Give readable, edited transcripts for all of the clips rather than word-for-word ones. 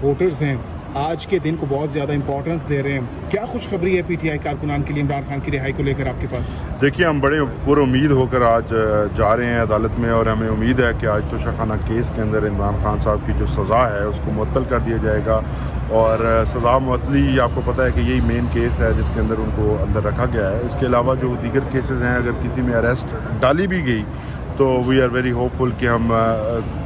Voters हैं आज के दिन को बहुत ज़्यादा इंपॉर्टेंस दे रहे हैं। क्या खुशखबरी है पीटीआई कारकुनान के लिए इमरान खान की रिहाई को लेकर आपके पास? देखिए, हम बड़े पुर उम्मीद होकर आज जा रहे हैं अदालत में, और हमें उम्मीद है कि आज तोशाखाना केस के अंदर इमरान खान साहब की जो सज़ा है उसको मुअत्तल कर दिया जाएगा। और सज़ा मुअत्तली आपको पता है कि यही मेन केस है जिसके अंदर उनको अंदर रखा गया है। इसके अलावा जो दीगर केसेस हैं, अगर किसी में अरेस्ट डाली भी गई तो वी आर वेरी होपफुल कि हम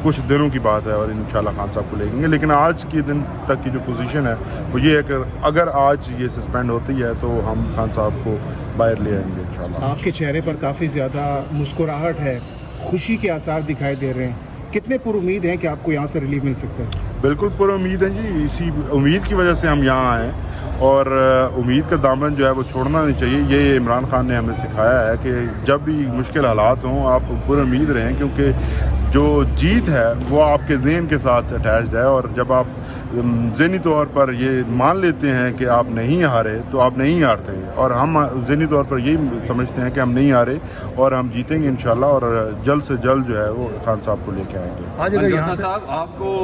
कुछ दिनों की बात है और इंशाल्लाह खान साहब को लेंगे। लेकिन आज के दिन तक की जो पोजीशन है वो ये है कि अगर आज ये सस्पेंड होती है तो हम खान साहब को बाहर ले आएंगे इंशाल्लाह। आपके चेहरे पर काफ़ी ज़्यादा मुस्कुराहट है, खुशी के आसार दिखाई दे रहे हैं। कितने पुरुमीद हैं कि आपको यहाँ से रिलीफ मिल सकता है? बिल्कुल पुरुमीद है जी, इसी उम्मीद की वजह से हम यहाँ आए, और उम्मीद का दामन जो है वो छोड़ना नहीं चाहिए। ये इमरान खान ने हमें सिखाया है कि जब भी मुश्किल हालात हों आप पुरुमीद रहें, क्योंकि जो जीत है वो आपके ज़हन के साथ अटैच्ड है। और जब आप ज़हनी तौर पर ये मान लेते हैं कि आप नहीं हारे तो आप नहीं हारते हैं, और हम ज़हनी तौर पर यही समझते हैं कि हम नहीं हारे और हम जीतेंगे इंशाल्लाह, और जल्द से जल्द जो है वो खान साहब को लेके आएंगे। आज अगर यहाँ साहब आपको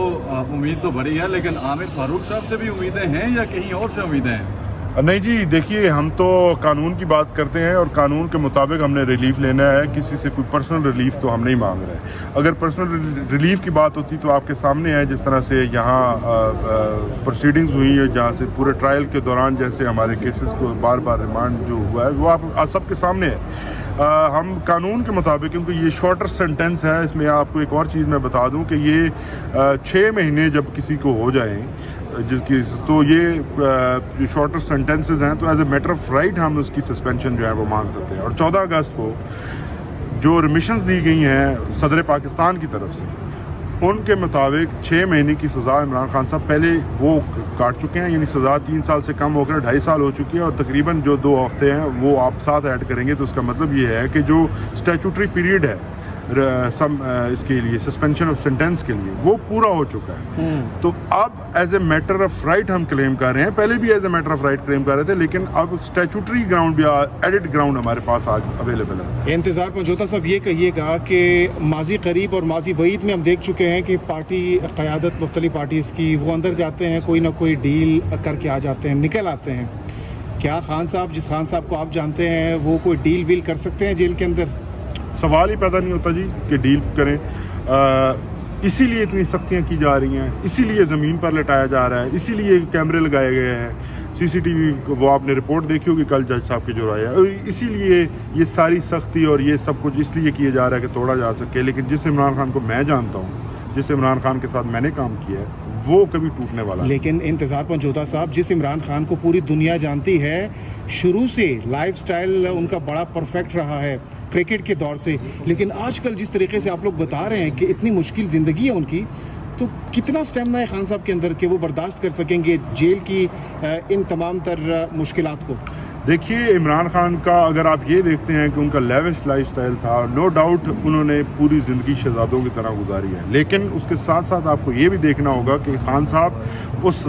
उम्मीद तो बड़ी है, लेकिन आमिर फारूक साहब से भी उम्मीदें हैं या कहीं और से उम्मीदें हैं? नहीं जी, देखिए, हम तो कानून की बात करते हैं और कानून के मुताबिक हमने रिलीफ लेना है। किसी से कोई पर्सनल रिलीफ तो हम नहीं मांग रहे। अगर पर्सनल रिलीफ की बात होती तो आपके सामने है, जिस तरह से यहाँ प्रोसीडिंग्स हुई है, जहाँ से पूरे ट्रायल के दौरान जैसे हमारे केसेस को बार बार रिमांड जो हुआ है वो आप सबके सामने है। हम कानून के मुताबिक, क्योंकि ये शॉर्टर सेंटेंस है, इसमें आपको एक और चीज़ मैं बता दूं कि ये 6 महीने जब किसी को हो जाएं जिसकी, तो ये जो शॉर्टर सेंटेंसेस हैं तो as a matter of right हम उसकी सस्पेंशन जो है वो मान सकते हैं। और 14 अगस्त को जो रिमिशंस दी गई हैं सदर पाकिस्तान की तरफ से, उनके मुताबिक 6 महीने की सज़ा इमरान खान साहब पहले वो काट चुके हैं, यानी सज़ा 3 साल से कम होकर 2.5 साल हो चुकी है। और तकरीबन जो 2 हफ्ते हैं वो आप साथ ऐड करेंगे तो उसका मतलब ये है कि जो स्टैट्यूटरी पीरियड है इसके लिए, सस्पेंशन ऑफ सेंटेंस के लिए, वो पूरा हो चुका है। तो अब as a matter of right हम क्लेम कर रहे हैं, पहले भी as a matter of right claim कर रहे थे, लेकिन अब स्टैट्यूटरी ग्राउंड या एडिट ग्राउंड हमारे पास आज अवेलेबल है। इंतज़ार पंजोता साहब ये कहिएगा कि माजी करीब और माजी बईद में हम देख चुके हैं कि पार्टी क़यादत मुख्तलिफ पार्टीज़ की वो अंदर जाते हैं, कोई ना कोई डील करके आ जाते हैं, निकल आते हैं। क्या खान साहब, जिस खान साहब को आप जानते हैं, वो कोई डील वील कर सकते हैं जेल के अंदर? सवाल ही पैदा नहीं होता जी कि डील करें। इसीलिए इतनी सख्तियाँ की जा रही हैं, इसीलिए ज़मीन पर लटाया जा रहा है, इसीलिए कैमरे लगाए गए हैं, सीसीटीवी वो आपने रिपोर्ट देखी होगी कल जज साहब की जो राय है। इसीलिए ये सारी सख्ती और ये सब कुछ इसलिए किया जा रहा है कि तोड़ा जा सके। लेकिन जिस इमरान खान को मैं जानता हूँ, जिस इमरान खान के साथ मैंने काम किया है, वो कभी टूटने वाला है। लेकिन इंतज़ार पंजोता साहब, जिस इमरान खान को पूरी दुनिया जानती है, शुरू से लाइफस्टाइल उनका बड़ा परफेक्ट रहा है क्रिकेट के दौर से, लेकिन आजकल जिस तरीके से आप लोग बता रहे हैं कि इतनी मुश्किल ज़िंदगी है उनकी, तो कितना स्टेमिना है खान साहब के अंदर कि वो बर्दाश्त कर सकेंगे जेल की इन तमाम तर मुश्किलात को? देखिए, इमरान खान का अगर आप ये देखते हैं कि उनका लेविश लाइफस्टाइल था, नो डाउट उन्होंने पूरी ज़िंदगी शहजादों की तरह गुजारी है, लेकिन उसके साथ साथ आपको ये भी देखना होगा कि खान साहब उस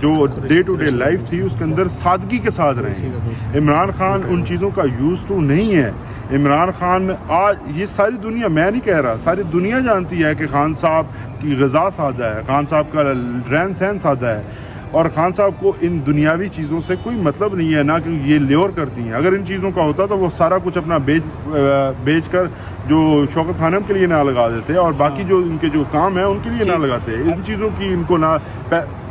जो डे टू डे लाइफ थी उसके अंदर सादगी के साथ रहे हैं। इमरान खान उन चीज़ों का यूज़ टू नहीं है। इमरान खान, आज ये सारी दुनिया, मैं नहीं कह रहा, सारी दुनिया जानती है कि खान साहब की ग़िज़ा सादा है, खान साहब का रहन सहन सादा है, और खान साहब को इन दुनियावी चीज़ों से कोई मतलब नहीं है, ना कि ये ल्योर करती हैं। अगर इन चीज़ों का होता तो वो सारा कुछ अपना बेच कर जो शौकत खानम के लिए ना लगा देते और बाकी जो इनके जो काम है उनके लिए ना लगाते। इन चीज़ों की इनको ना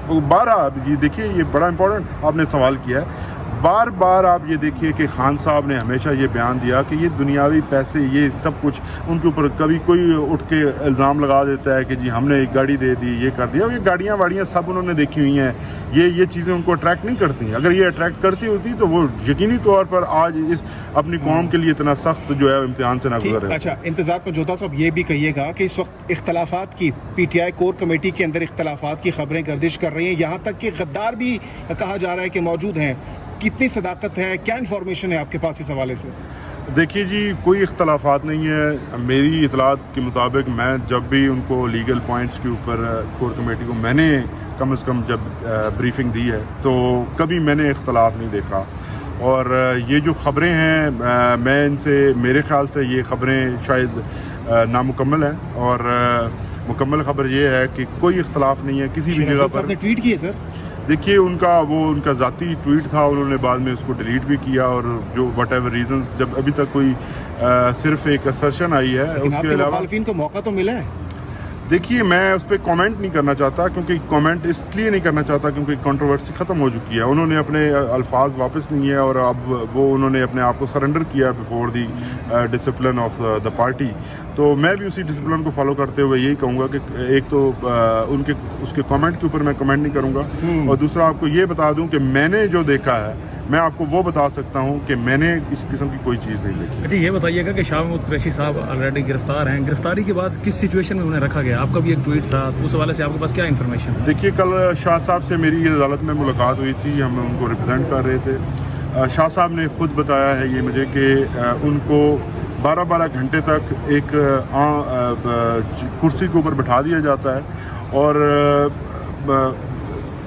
ये देखिए, ये बड़ा इंपॉर्टेंट आपने सवाल किया है। बार बार आप ये देखिए कि खान साहब ने हमेशा ये बयान दिया कि ये दुनियावी पैसे, ये सब कुछ उनके ऊपर, कभी कोई उठ के इल्ज़ाम लगा देता है कि जी हमने एक गाड़ी दे दी, ये कर दिया। ये गाड़ियाँ वाड़ियाँ सब उन्होंने देखी हुई हैं, ये चीज़ें उनको अट्रैक्ट नहीं करती। अगर ये अट्रैक्ट करती होती तो वो यकीनी तौर पर आज इस अपनी कौम के लिए इतना सख्त जो है इम्तिहान से ना गुजरे। अच्छा, इंतज़ार पंजोता साहब ये भी कहिएगा कि इस वक्त इख्तलाफात की, पीटीआई कोर कमेटी के अंदर इख्तलाफात की खबरें गर्दिश कर रही हैं, यहाँ तक कि गद्दार भी कहा जा रहा है कि मौजूद हैं। कितनी सदाकत है, क्या इन्फॉर्मेशन है आपके पास इस हवाले से? देखिए जी, कोई इख्तलाफात नहीं है। मेरी इतलात के मुताबिक मैं जब भी उनको लीगल पॉइंट्स के ऊपर कोर कमेटी को मैंने कम से कम जब ब्रीफिंग दी है तो कभी मैंने इख्तलाफ नहीं देखा। और ये जो ख़बरें हैं, मैं इनसे, मेरे ख्याल से ये ख़बरें शायद نامکمل ہیں، اور مکمل خبر یہ ہے کہ کوئی اختلاف نہیں ہے کسی بھی جگہ پر۔ نے ٹویٹ کیے سر؟ دیکھیے ان کا ذاتی ٹویٹ تھا، انہوں نے بعد میں اس کو ڈیلیٹ بھی کیا، اور جو وٹ ایور ریزنز، جب ابھی تک کوئی صرف ایک اسرشن آئی ہے، اس کے علاوہ مخالفین کو موقع تو ملا ہے۔ دیکھیے میں اس پہ کامنٹ نہیں کرنا چاہتا، کیونکہ کامنٹ اس لیے نہیں کرنا چاہتا کیونکہ کنٹروورسی ختم ہو چکی ہے، انہوں نے اپنے الفاظ واپس لیے ہیں، اور اب انہوں نے اپنے آپ کو سرنڈر کیا before the discipline of the party. تو میں بھی اسی ڈسپلن کو فالو کرتے ہوئے یہی کہوں گا کہ ایک تو اس کے کامنٹ کے اوپر میں کامنٹ نہیں کروں گا، اور دوسرا آپ کو یہ بتا دوں کہ میں نے جو دیکھا ہے میں آپ کو وہ بتا سکتا ہوں کہ میں نے اس قسم کی کوئی چیز نہیں دیکھی۔ اچھا یہ بتائیے گا کہ شاہ محمود قریشی صاحب آلریڈی گرفتار ہیں، گرفتاری کے بعد کس سچویشن میں انہیں رکھا گیا؟ آپ کا بھی ایک ٹویٹ تھا، تو اس حوالے سے آپ کے پاس کیا انفارمیشن ہے؟ دیکھیے کل شاہ صاحب سے میری عدالت میں ملاقات ہوئی تھی، ہم ان کو ریپرزینٹ کر رہے تھے۔ شاہ صاحب نے خود بتایا ہے یہ مجھے کہ ان کو 12 گھنٹے تک ایک کرسی کے اوپر بٹھا دیا جاتا ہے، اور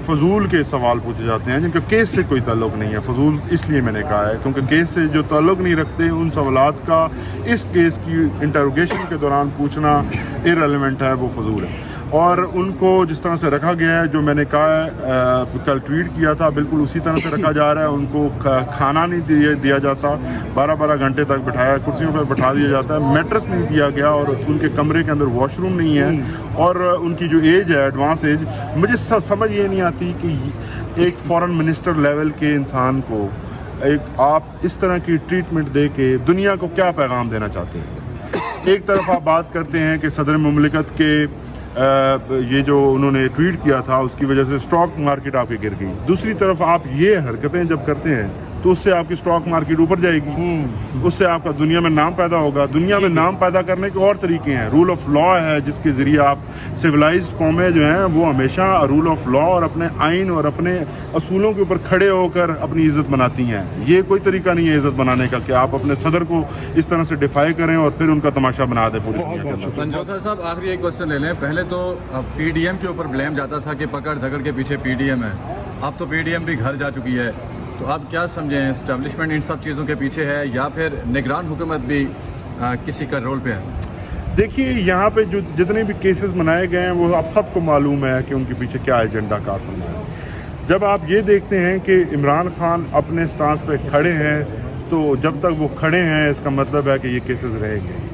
فضول کے سوال پوچھے جاتے ہیں جن کا کیس سے کوئی تعلق نہیں ہے۔ فضول اس لیے میں نے کہا ہے کیونکہ کیس سے جو تعلق نہیں رکھتے ان سوالات کا اس کیس کی انٹروگیشن کے دوران پوچھنا ارریلیونٹ ہے، وہ فضول ہے۔ اور ان کو جس طرح سے رکھا گیا ہے، جو میں نے کہا ہے کل ٹویٹ کیا تھا، بالکل اسی طرح سے رکھا جا رہا ہے۔ ان کو کھانا نہیں دیا جاتا، 12 گھنٹے تک بٹھایا، کرسیوں پر بٹھا دیا جاتا ہے، میٹرس نہیں دیا گیا، اور ان کے کمرے کے اندر واش روم نہیں ہے، اور ان کی جو ایج ہے ایڈوانس ایج، مجھے سمجھ یہ نہیں آتی کہ ایک فورن منسٹر لیول کے انسان کو آپ اس طرح کی ٹریٹمنٹ دے کے دنیا کو کیا پیغام دینا چاہتے ہیں؟ ایک طرف آپ بات کرتے ہیں کہ صدر مملکت کے یہ جو انہوں نے ٹویٹ کیا تھا اس کی وجہ سے اسٹاک مارکیٹ آپ کی گر گئی، دوسری طرف آپ یہ حرکتیں جب کرتے ہیں تو اس سے آپ کی اسٹاک مارکیٹ اوپر جائے گی، اس سے آپ کا دنیا میں نام پیدا ہوگا۔ دنیا میں نام پیدا کرنے کے اور طریقے ہیں، رول آف لا ہے جس کے ذریعے آپ سویلائزڈ قومیں جو ہیں وہ ہمیشہ رول آف لا اور اپنے آئین اور اپنے اصولوں کے اوپر کھڑے ہو کر اپنی عزت بناتی ہیں۔ یہ کوئی طریقہ نہیں ہے عزت بنانے کا کہ آپ اپنے صدر کو اس طرح سے ڈیفائی کریں اور پھر ان کا تماشا بنا دیں پوری دنیا کے اندر۔ پنجوتا صاحب آخری ایک کوشچن لے لیں، پہلے تو پی ڈی ایم کے اوپر بلیم جاتا تھا کہ پکڑ دھکڑ کے پیچھے پی ڈی ایم ہے، اب تو پی ڈی ایم بھی گھر جا چکی ہے، تو آپ کیا سمجھیں اسٹیبلشمنٹ ان سب چیزوں کے پیچھے ہے یا پھر نگران حکومت بھی کسی کا رول پہ ہے؟ دیکھیے یہاں پہ جو جتنے بھی کیسز منائے گئے ہیں وہ آپ سب کو معلوم ہے کہ ان کے پیچھے کیا ایجنڈا کار فرما ہے۔ جب آپ یہ دیکھتے ہیں کہ عمران خان اپنے سٹانس پہ کھڑے ہیں، تو جب تک وہ کھڑے ہیں اس کا مطلب ہے کہ یہ کیسز رہیں گے۔